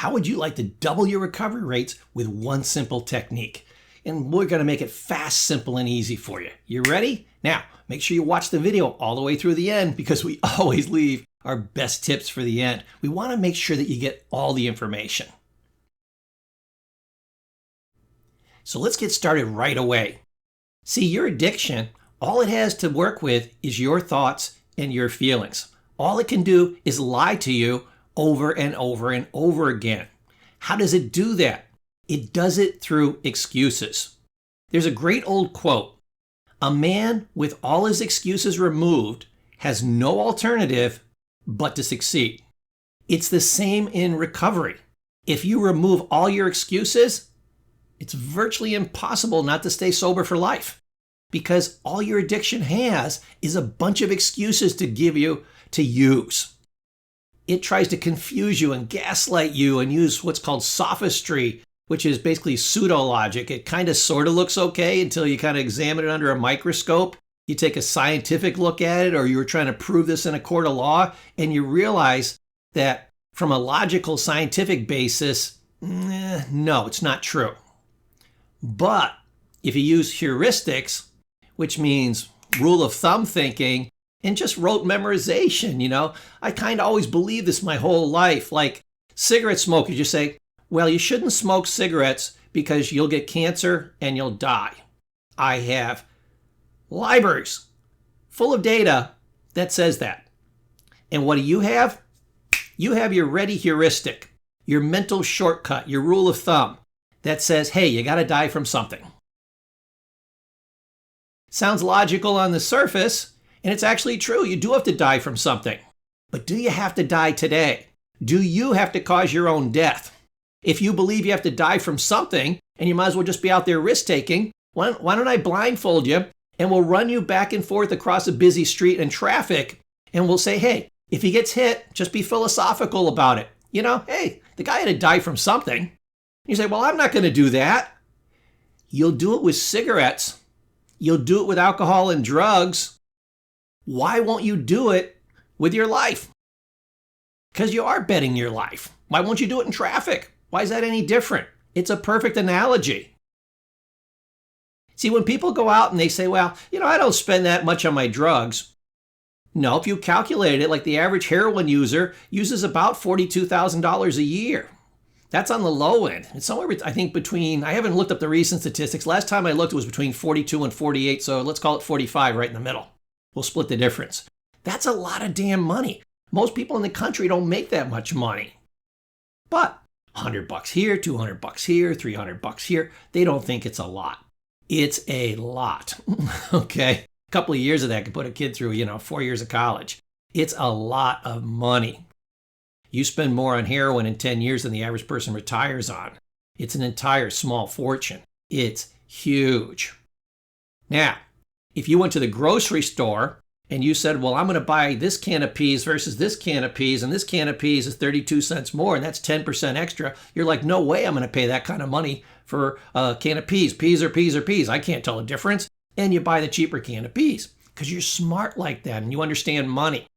How would you like to double your recovery rates with one simple technique? And we're going to make it fast, simple, and easy for you. You ready? Now, make sure you watch the video all the way through the end because we always leave our best tips for the end. We want to make sure that you get all the information. So let's get started right away. See, your addiction, all it has to work with is your thoughts and your feelings. All it can do is lie to you over and over and over again. How does it do that? It does it through excuses. There's a great old quote. A man with all his excuses removed has no alternative but to succeed. It's the same in recovery. If you remove all your excuses, it's virtually impossible not to stay sober for life because all your addiction has is a bunch of excuses to give you to use. It tries to confuse you and gaslight you and use what's called sophistry, which is basically pseudo-logic. It kind of sort of looks okay until you kind of examine it under a microscope. You take a scientific look at it, or you were trying to prove this in a court of law, and you realize that from a logical scientific basis, no, it's not true. But if you use heuristics, which means rule of thumb thinking, and just rote memorization, I kind of always believed this my whole life. Like cigarette smokers, you say, well, you shouldn't smoke cigarettes because you'll get cancer and you'll die. I have libraries full of data that says that. And what do you have? You have your ready heuristic, your mental shortcut, your rule of thumb that says, hey, you got to die from something. Sounds logical on the surface, and it's actually true. You do have to die from something. But do you have to die today? Do you have to cause your own death? If you believe you have to die from something, and you might as well just be out there risk-taking, why don't I blindfold you, and we'll run you back and forth across a busy street and traffic, and we'll say, hey, if he gets hit, just be philosophical about it. Hey, the guy had to die from something. You say, well, I'm not going to do that. You'll do it with cigarettes. You'll do it with alcohol and drugs. Why won't you do it with your life? Because you are betting your life. Why won't you do it in traffic? Why is that any different? It's a perfect analogy. See, when people go out and they say, well, I don't spend that much on my drugs. No, if you calculate it, like the average heroin user uses about $42,000 a year. That's on the low end. It's somewhere, I think, I haven't looked up the recent statistics. Last time I looked, it was between 42 and 48. So let's call it 45 right in the middle. We'll split the difference. That's a lot of damn money. Most people in the country don't make that much money. But $100 here, $200 here, $300 here, they don't think it's a lot. It's a lot. Okay? A couple of years of that could put a kid through, 4 years of college. It's a lot of money. You spend more on heroin in 10 years than the average person retires on. It's an entire small fortune. It's huge. Now, if you went to the grocery store and you said, well, I'm going to buy this can of peas versus this can of peas, and this can of peas is 32 cents more, and that's 10% extra, you're like, no way I'm going to pay that kind of money for a can of peas. Peas are peas are peas. I can't tell the difference. And you buy the cheaper can of peas because you're smart like that and you understand money.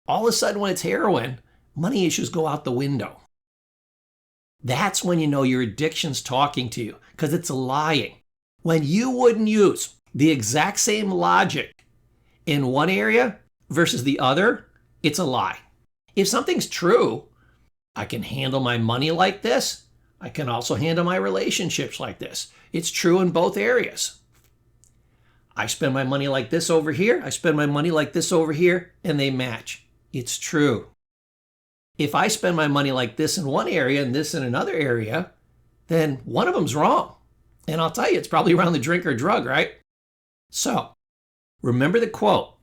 All of a sudden, when it's heroin, money issues go out the window. That's when you know your addiction's talking to you because it's lying. When you wouldn't use the exact same logic in one area versus the other, it's a lie. If something's true, I can handle my money like this. I can also handle my relationships like this. It's true in both areas. I spend my money like this over here. I spend my money like this over here, and they match. It's true. If I spend my money like this in one area and this in another area, then one of them's wrong. And I'll tell you, it's probably around the drink or drug, right? So, remember the quote.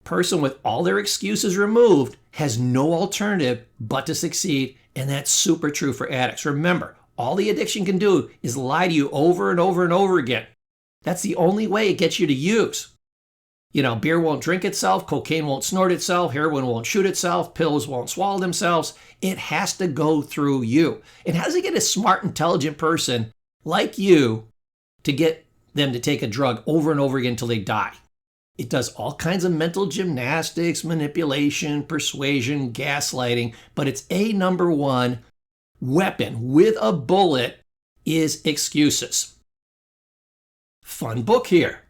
Person with all their excuses removed has no alternative but to succeed, and that's super true for addicts. Remember, all the addiction can do is lie to you over and over and over again. That's the only way it gets you to use. Beer won't drink itself, cocaine won't snort itself, heroin won't shoot itself, pills won't swallow themselves. It has to go through you. And how does it get a smart, intelligent person like you to get them to take a drug over and over again until they die? It does all kinds of mental gymnastics, manipulation, persuasion, gaslighting, but it's number one, weapon with a bullet is excuses. Fun book here.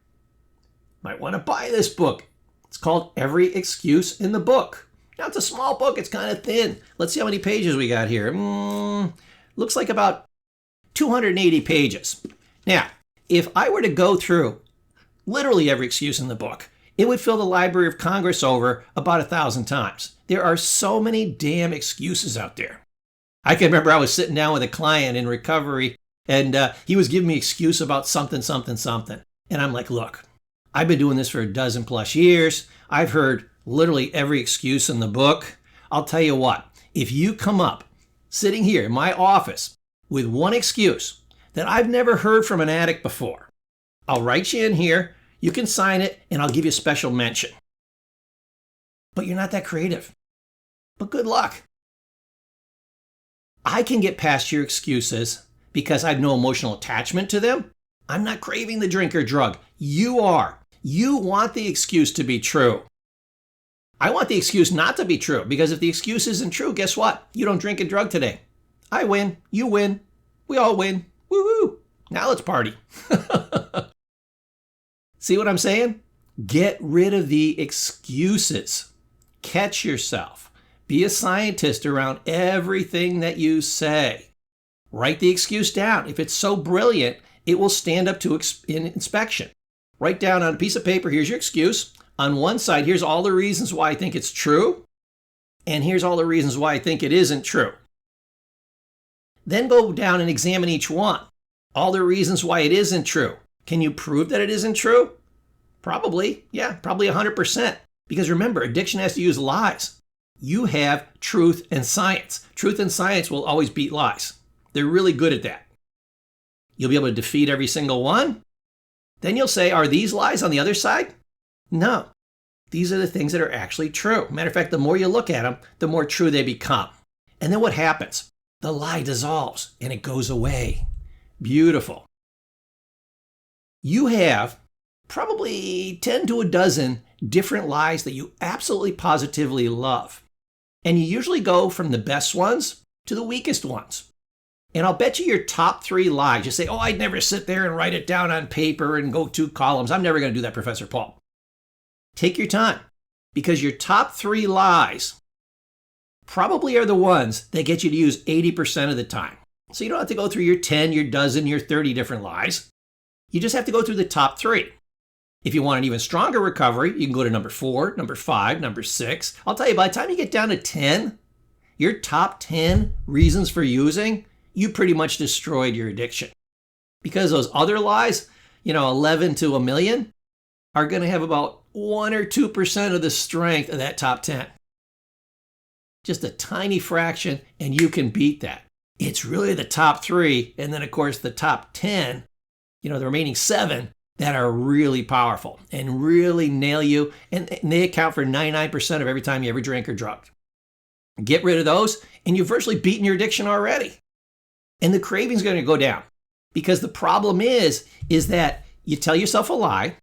Might want to buy this book. It's called Every Excuse in the Book. Now, it's a small book. It's kind of thin. Let's see how many pages we got here. Looks like about 280 pages. Now, if I were to go through literally every excuse in the book, it would fill the Library of Congress over about 1,000 times. There are so many damn excuses out there. I can remember I was sitting down with a client in recovery, and he was giving me excuse about something. And I'm like, look, I've been doing this for 12+ years. I've heard literally every excuse in the book. I'll tell you what, if you come up sitting here in my office with one excuse that I've never heard from an addict before, I'll write you in here, you can sign it, and I'll give you a special mention. But you're not that creative. But good luck. I can get past your excuses because I have no emotional attachment to them. I'm not craving the drink or drug. You are. You want the excuse to be true. I want the excuse not to be true, because if the excuse isn't true, guess what? You don't drink and drug today. I win. You win. We all win. Woo-hoo. Now let's party. See what I'm saying? Get rid of the excuses. Catch yourself. Be a scientist around everything that you say. Write the excuse down. If it's so brilliant, it will stand up to inspection. Write down on a piece of paper, here's your excuse. On one side, here's all the reasons why I think it's true. And here's all the reasons why I think it isn't true. Then go down and examine each one. All the reasons why it isn't true. Can you prove that it isn't true? Probably. Yeah, probably 100%. Because remember, addiction has to use lies. You have truth and science. Truth and science will always beat lies. They're really good at that. You'll be able to defeat every single one. Then you'll say, are these lies on the other side? No. These are the things that are actually true. Matter of fact, the more you look at them, the more true they become. And then what happens? The lie dissolves and it goes away. Beautiful. You have probably 10 to a dozen different lies that you absolutely positively love. And you usually go from the best ones to the weakest ones. And I'll bet you your top 3 lies. You say, oh, I'd never sit there and write it down on paper and go 2 columns. I'm never going to do that, Professor Paul. Take your time, because your top 3 lies probably are the ones that get you to use 80% of the time. So you don't have to go through your 10, your dozen, your 30 different lies. You just have to go through the top 3. If you want an even stronger recovery, you can go to number 4, number 5, number 6. I'll tell you, by the time you get down to 10, your top 10 reasons for using, you pretty much destroyed your addiction. Because those other lies, 11 to a million, are going to have about 1 or 2% of the strength of that top 10. Just a tiny fraction, and you can beat that. It's really the top 3, and then, of course, the top 10, the remaining 7, that are really powerful and really nail you, and they account for 99% of every time you ever drink or drugged. Get rid of those, and you've virtually beaten your addiction already. And the craving's going to go down, because the problem is that you tell yourself a lie,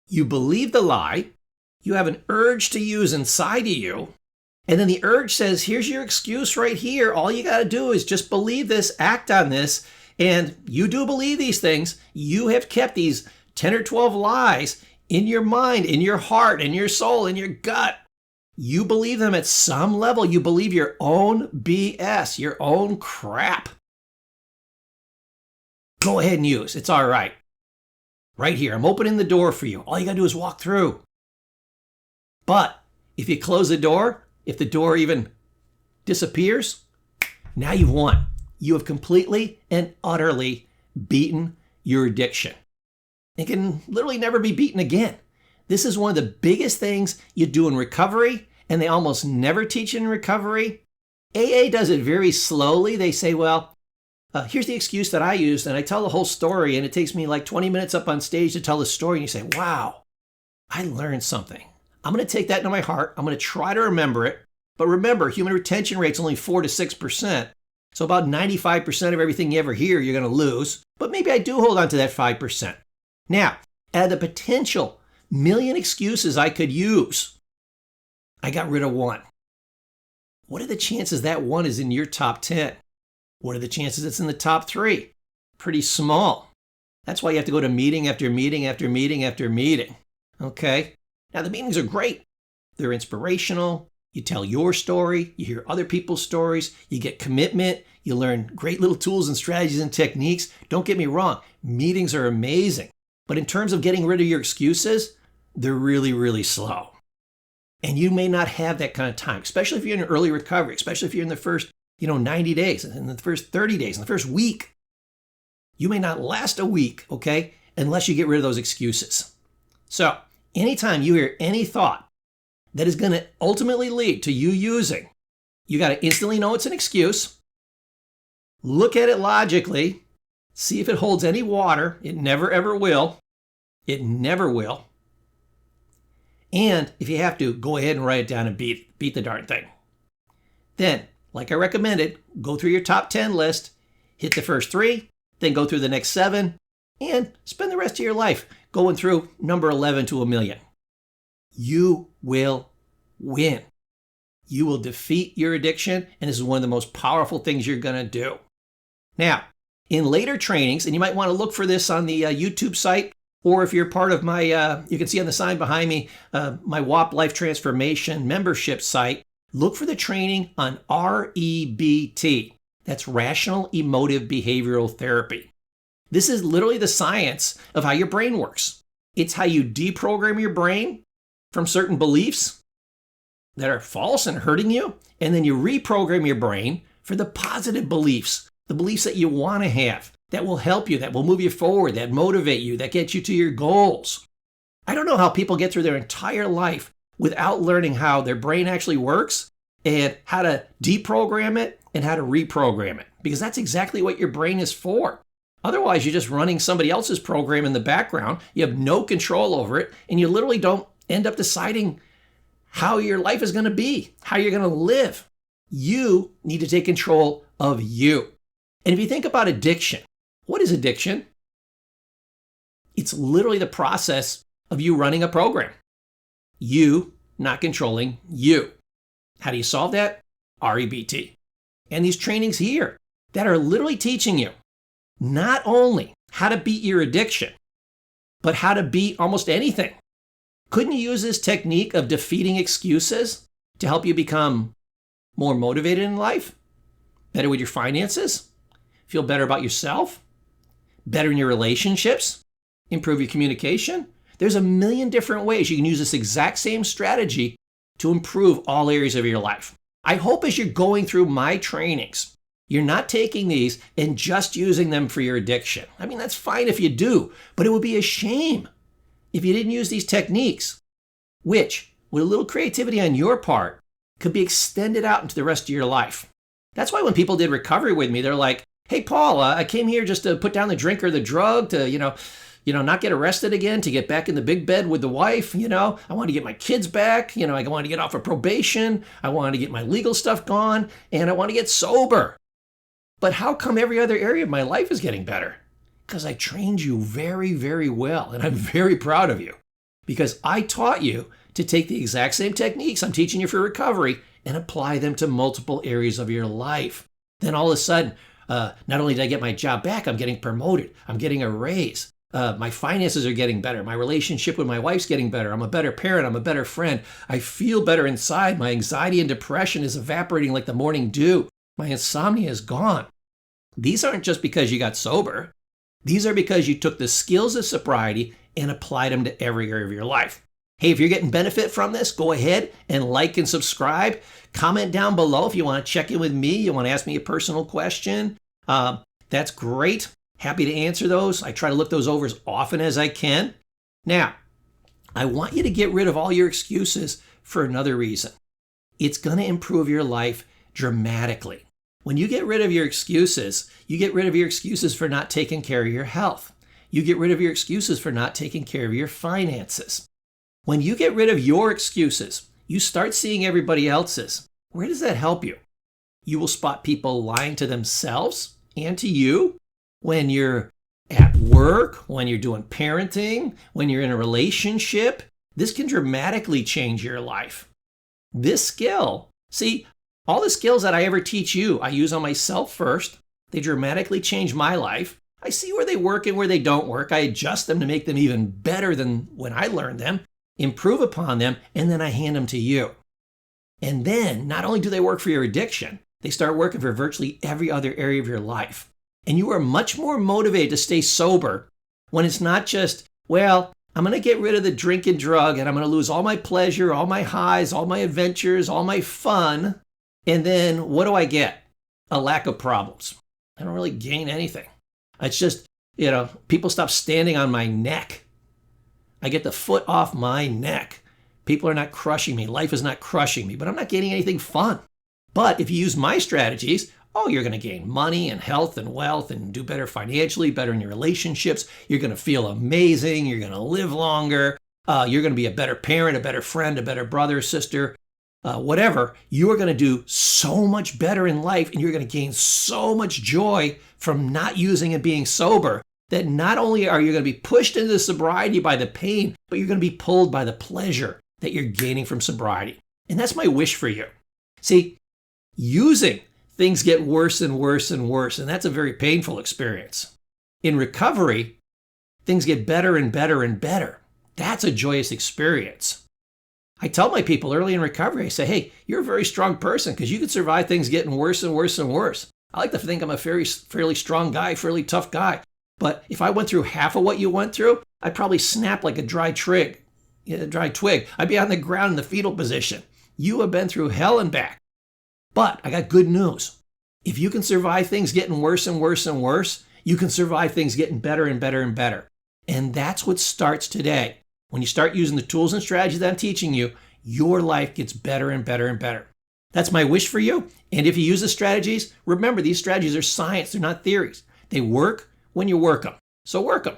you believe the lie, you have an urge to use inside of you, and then the urge says, here's your excuse right here. All you got to do is just believe this, act on this, and you do believe these things. You have kept these 10 or 12 lies in your mind, in your heart, in your soul, in your gut. You believe them at some level. You believe your own BS, your own crap. Go ahead and use. It's all right. Right here. I'm opening the door for you. All you got to do is walk through. But if you close the door, if the door even disappears, now you've won. You have completely and utterly beaten your addiction. It can literally never be beaten again. This is one of the biggest things you do in recovery, and they almost never teach in recovery. AA does it very slowly. They say, well, here's the excuse that I used, and I tell the whole story, and it takes me like 20 minutes up on stage to tell the story, and you say, wow, I learned something. I'm going to take that into my heart. I'm going to try to remember it. But remember, human retention rate's only 4 to 6%. So about 95% of everything you ever hear, you're going to lose. But maybe I do hold on to that 5%. Now, out of the potential million excuses I could use, I got rid of one. What are the chances that one is in your top 10? What are the chances it's in the top 3? Pretty small. That's why you have to go to meeting after meeting after meeting after meeting. Okay? Now, the meetings are great. They're inspirational. You tell your story. You hear other people's stories. You get commitment. You learn great little tools and strategies and techniques. Don't get me wrong. Meetings are amazing. But in terms of getting rid of your excuses, they're really, really slow. And you may not have that kind of time, especially if you're in early recovery, especially if you're in the first 90 days, in the first 30 days, in the first week. You may not last a week, okay, unless you get rid of those excuses. So anytime you hear any thought that is going to ultimately lead to you using, you got to instantly know it's an excuse. Look at it logically. See if it holds any water. It never, ever will. It never will. And if you have to, go ahead and write it down and beat the darn thing. Then, like I recommended, go through your top 10 list, hit the first 3, then go through the next 7, and spend the rest of your life going through number 11 to 1,000,000. You will win. You will defeat your addiction, and this is one of the most powerful things you're going to do. Now, in later trainings, and you might want to look for this on the YouTube site, or if you're part of my, you can see on the sign behind me, my WAP Life Transformation membership site, look for the training on REBT. That's Rational Emotive Behavioral Therapy. This is literally the science of how your brain works. It's how you deprogram your brain from certain beliefs that are false and hurting you, and then you reprogram your brain for the positive beliefs, the beliefs that you want to have, that will help you, that will move you forward, that motivate you, that get you to your goals. I don't know how people get through their entire life without learning how their brain actually works and how to deprogram it and how to reprogram it, because that's exactly what your brain is for. Otherwise, you're just running somebody else's program in the background. You have no control over it, and you literally don't end up deciding how your life is going to be, how you're going to live. You need to take control of you. And if you think about addiction, what is addiction? It's literally the process of you running a program. You not controlling you. How do you solve that? REBT. And these trainings here that are literally teaching you not only how to beat your addiction, but how to beat almost anything. Couldn't you use this technique of defeating excuses to help you become more motivated in life? Better with your finances? Feel better about yourself? Better in your relationships? Improve your communication? There's a million different ways you can use this exact same strategy to improve all areas of your life. I hope as you're going through my trainings, you're not taking these and just using them for your addiction. I mean, that's fine if you do, but it would be a shame if you didn't use these techniques, which, with a little creativity on your part, could be extended out into the rest of your life. That's why when people did recovery with me, they're like, hey, Paul, I came here just to put down the drink or the drug to, not get arrested again, to get back in the big bed with the wife. I want to get my kids back. I want to get off of probation. I want to get my legal stuff gone, and I want to get sober. But how come every other area of my life is getting better? Because I trained you very, very well, and I'm very proud of you. Because I taught you to take the exact same techniques I'm teaching you for recovery and apply them to multiple areas of your life. Then all of a sudden, not only did I get my job back, I'm getting promoted. I'm getting a raise. My finances are getting better. My relationship with my wife's getting better. I'm a better parent. I'm a better friend. I feel better inside. My anxiety and depression is evaporating like the morning dew. My insomnia is gone. These aren't just because you got sober. These are because you took the skills of sobriety and applied them to every area of your life. Hey, if you're getting benefit from this, go ahead and like and subscribe. Comment down below if you want to check in with me. You want to ask me a personal question. That's great. Happy to answer those. I try to look those over as often as I can. Now, I want you to get rid of all your excuses for another reason. It's going to improve your life dramatically. When you get rid of your excuses, you get rid of your excuses for not taking care of your health. You get rid of your excuses for not taking care of your finances. When you get rid of your excuses, you start seeing everybody else's. Where does that help you? You will spot people lying to themselves and to you when you're at work, when you're doing parenting, when you're in a relationship. This can dramatically change your life. This skill, see, all the skills that I ever teach you, I use on myself first, They dramatically change my life. I see where they work and where they don't work. I adjust them to make them even better than when I learned them, improve upon them, and then I hand them to you. And then not only do they work for your addiction, they start working for virtually every other area of your life. And you are much more motivated to stay sober when it's not just, well, I'm going to get rid of the drink and drug and I'm going to lose all my pleasure, all my highs, all my adventures, all my fun. And then what do I get? A lack of problems. I don't really gain anything. It's just, people stop standing on my neck. I get the foot off my neck. People are not crushing me. Life is not crushing me, but I'm not getting anything fun. But if you use my strategies, you're going to gain money and health and wealth and do better financially, better in your relationships. You're going to feel amazing. You're going to live longer. You're going to be a better parent, a better friend, a better brother, sister, whatever. You are going to do so much better in life, and you're going to gain so much joy from not using and being sober that not only are you going to be pushed into sobriety by the pain, but you're going to be pulled by the pleasure that you're gaining from sobriety. And that's my wish for you. See, using things get worse and worse and worse, and that's a very painful experience. In recovery, things get better and better and better. That's a joyous experience. I tell my people early in recovery, I say, hey, you're a very strong person because you can survive things getting worse and worse and worse. I like to think I'm a fairly strong guy, fairly tough guy. But if I went through half of what you went through, I'd probably snap like a dry twig. I'd be on the ground in the fetal position. You have been through hell and back. But I got good news. If you can survive things getting worse and worse and worse, you can survive things getting better and better and better. And that's what starts today. When you start using the tools and strategies that I'm teaching you, your life gets better and better and better. That's my wish for you. And if you use the strategies, remember these strategies are science. They're not theories. They work when you work them. So work them.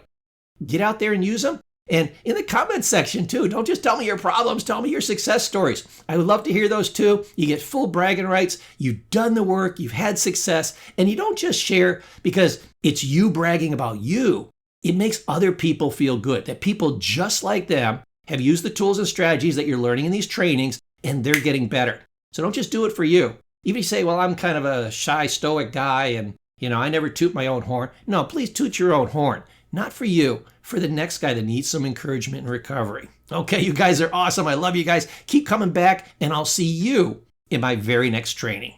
Get out there and use them. And in the comments section too, don't just tell me your problems, tell me your success stories. I would love to hear those too. You get full bragging rights. You've done the work, you've had success, and you don't just share because it's you bragging about you. It makes other people feel good that people just like them have used the tools and strategies that you're learning in these trainings and they're getting better. So don't just do it for you. Even if you say, well, I'm kind of a shy, stoic guy and I never toot my own horn. No, please toot your own horn. Not for you, for the next guy that needs some encouragement and recovery. Okay, you guys are awesome. I love you guys. Keep coming back, and I'll see you in my very next training.